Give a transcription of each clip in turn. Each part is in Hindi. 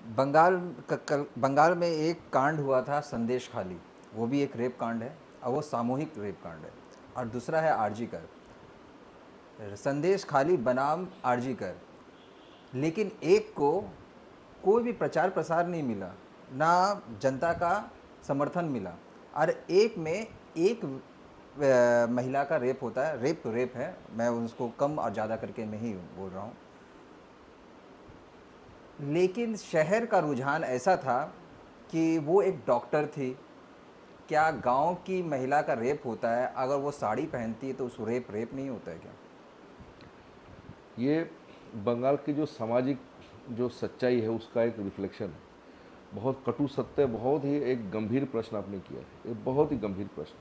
बंगाल में एक कांड हुआ था, संदेश खाली। वो भी एक रेप कांड है और वो सामूहिक रेप कांड है। और दूसरा है आरजी कर। संदेश खाली बनाम आरजी कर, लेकिन एक को कोई भी प्रचार प्रसार नहीं मिला, ना जनता का समर्थन मिला। और एक में एक महिला का रेप होता है। रेप तो रेप है, मैं उसको कम और ज़्यादा करके नहीं बोल रहा हूँ। लेकिन शहर का रुझान ऐसा था कि वो एक डॉक्टर थी। क्या गांव की महिला का रेप होता है, अगर वो साड़ी पहनती है तो उस रेप रेप नहीं होता है क्या? ये बंगाल की जो सामाजिक जो सच्चाई है उसका एक रिफ्लेक्शन है। बहुत कटु सत्य, बहुत ही एक गंभीर प्रश्न आपने किया है। एक बहुत ही गंभीर प्रश्न,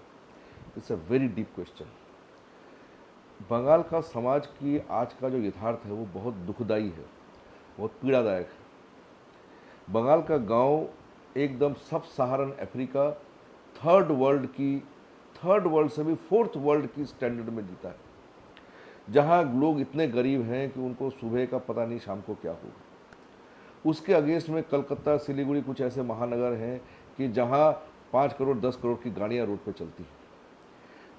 it's a very deep question. Bengal का समाज की आज का जो यथार्थ है वो बहुत दुखदाई है, बहुत पीड़ादायक है। बंगाल का गांव एकदम सब सहारन अफ्रीका, थर्ड वर्ल्ड से भी फोर्थ वर्ल्ड की स्टैंडर्ड में जीता है, जहाँ लोग इतने गरीब हैं कि उनको सुबह का पता नहीं शाम को क्या होगा। उसके अगेंस्ट में कलकत्ता, सिलीगुड़ी कुछ ऐसे महानगर हैं कि जहाँ 5 करोड़ 10 करोड़ की गाड़ियाँ रोड पे चलती हैं।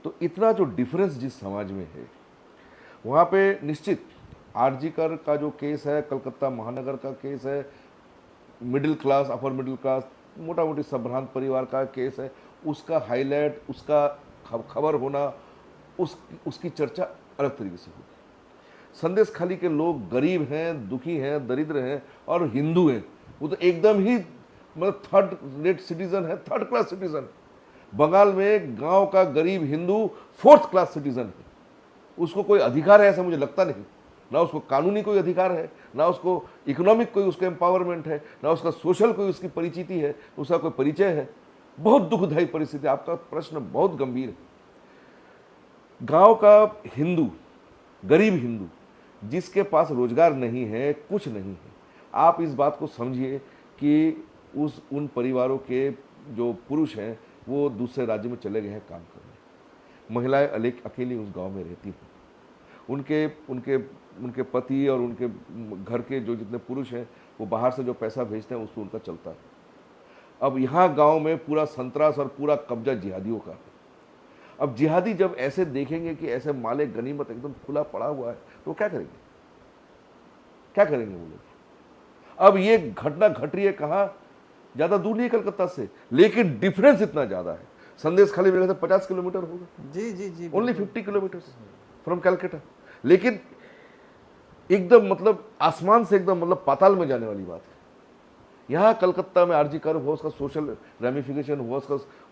तो इतना जो डिफरेंस जिस समाज में है, वहाँ पे निश्चित आरजी कर का जो केस है, कलकत्ता महानगर का केस है, middle class, upper middle class, मोटा मोटी संभ्रांत परिवार का केस है, उसका हाईलाइट, उसका खबर होना, उसकी चर्चा अलग तरीके से होगी। संदेश खाली के लोग गरीब हैं, दुखी हैं, दरिद्र हैं और हिंदू हैं। वो तो एकदम ही मतलब थर्ड रेट सिटीजन है, थर्ड क्लास सिटीजन। बंगाल में गांव का गरीब हिंदू फोर्थ क्लास सिटीजन है। उसको कोई अधिकार है ऐसा मुझे लगता नहीं। ना उसको कानूनी कोई अधिकार है, ना उसको इकोनॉमिक कोई उसका एम्पावरमेंट है, ना उसका सोशल कोई उसकी परिचिति है, उसका कोई परिचय है। बहुत दुखदायी परिस्थिति। आपका प्रश्न बहुत गंभीर है। गांव का हिंदू, गरीब हिंदू, जिसके पास रोजगार नहीं है, कुछ नहीं है, आप इस बात को समझिए कि उन परिवारों के जो पुरुष हैं वो दूसरे राज्य में चले गए हैं काम करने। महिलाएं अकेली उस गांव में रहती हैं। उनके उनके उनके पति और उनके घर के जो जितने पुरुष हैं वो बाहर से जो पैसा भेजते हैं उसको उनका चलता है। अब यहाँ गांव में पूरा संतरास और पूरा कब्जा जिहादियों का है। अब जिहादी जब ऐसे देखेंगे कि ऐसे माले गनीमत एकदम खुला पड़ा हुआ है तो क्या करेंगे? क्या करेंगे वो लोग? अब ये घटना घट रही है कहाँ? ज़्यादा दूर नहीं है कलकत्ता से, लेकिन डिफरेंस इतना ज़्यादा है। संदेश खाली मेरे से 50 किलोमीटर होगा। जी जी जी, ओनली 50 किलोमीटर फ्रॉम कैलकाटा। लेकिन एकदम मतलब आसमान से एकदम मतलब पाताल में जाने वाली बात है। यहाँ कलकत्ता में आरजी कर हुआ, उसका सोशल रेमिफिकेशन हुआ,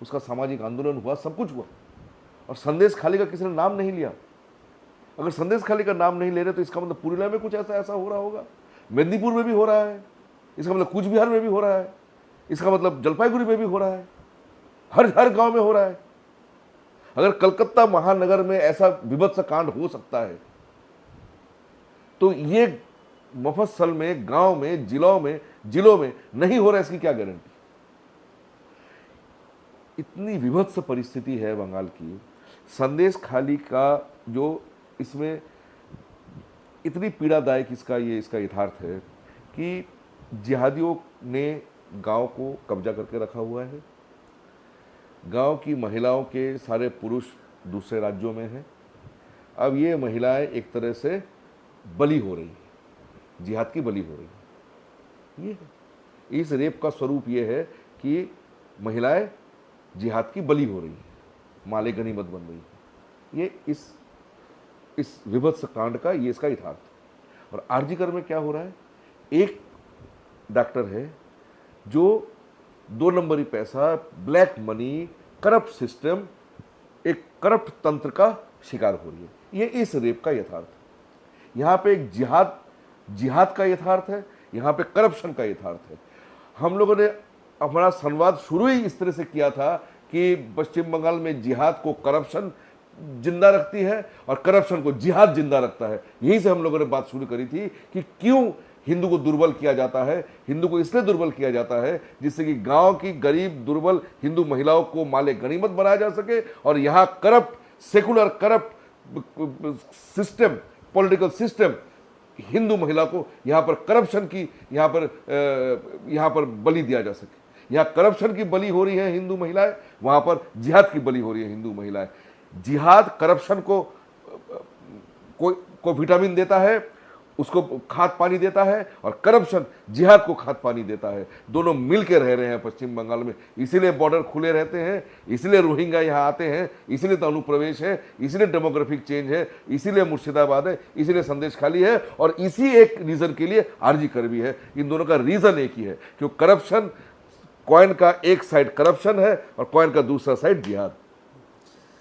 उसका सामाजिक आंदोलन हुआ, सब कुछ हुआ, और संदेश खाली का किसी ने नाम नहीं लिया। अगर संदेश खाली का नाम नहीं ले रहे तो इसका मतलब पुरुलिया में कुछ ऐसा हो रहा होगा, मेदिनीपुर में भी हो रहा है, इसका मतलब कूच बिहार में भी हो रहा है, इसका मतलब जलपाईगुड़ी में भी हो रहा है, हर गांव में हो रहा है। अगर कलकत्ता महानगर में ऐसा विभत्स कांड हो सकता है तो ये मफस्सल में, गांव में, जिलों में नहीं हो रहा, इसकी क्या गारंटी? इतनी विभत्स परिस्थिति है बंगाल की। संदेश खाली का जो इसमें इतनी पीड़ादायक इसका यथार्थ है कि जिहादियों ने गांव को कब्जा करके रखा हुआ है। गांव की महिलाओं के सारे पुरुष दूसरे राज्यों में हैं। अब ये महिलाएं एक तरह से बली हो रही हैं, जिहाद की बली हो रही हैं। ये है, इस रेप का स्वरूप ये है कि महिलाएं जिहाद की बली हो रही हैं, माले गनीमत बन रही हैं। ये इस विभत्स कांड का ये इसका यथार्थ। और आरजी कर में क्या हो रहा है? एक डॉक्टर है जो 2 नंबरी पैसा, ब्लैक मनी, करप्ट सिस्टम, एक करप्ट तंत्र का शिकार हो रही है। ये इस रेप का यथार्थ है। यहाँ पे एक जिहाद का यथार्थ है, यहाँ पे करप्शन का यथार्थ है। हम लोगों ने हमारा संवाद शुरू ही इस तरह से किया था कि पश्चिम बंगाल में जिहाद को करप्शन जिंदा रखती है और करप्शन को जिहाद जिंदा रखता है। यहीं से हम लोगों ने बात शुरू करी थी कि क्यों हिंदू को दुर्बल किया जाता है। हिंदू को इसलिए दुर्बल किया जाता है जिससे कि गांव की गरीब दुर्बल हिंदू महिलाओं को माले गनीमत बनाया जा सके, और यहाँ corrupt, secular corrupt system, political system Hindu महिला को यहाँ पर करप्शन की यहाँ पर बलि दिया जा सके। यहाँ करप्शन की बलि हो रही है हिंदू महिलाएं, वहाँ पर जिहाद की बलि हो रही है हिंदू महिलाएं। जिहाद करप्शन को विटामिन देता है, उसको खाद पानी देता है, और करप्शन जिहाद को खाद पानी देता है। दोनों मिलकर रह रहे हैं पश्चिम बंगाल में, इसीलिए बॉर्डर खुले रहते हैं, इसीलिए रोहिंग्या यहाँ आते हैं, इसीलिए तो अनुप्रवेश है, इसीलिए डेमोग्राफिक चेंज है, इसीलिए मुर्शिदाबाद है, इसीलिए संदेश खाली है, और इसी एक रीज़न के लिए आरजी कर भी है। इन दोनों का रीज़न एक ही है, क्योंकि करप्शन, कॉइन का एक साइड करप्शन है और कॉइन का दूसरा साइड जिहाद।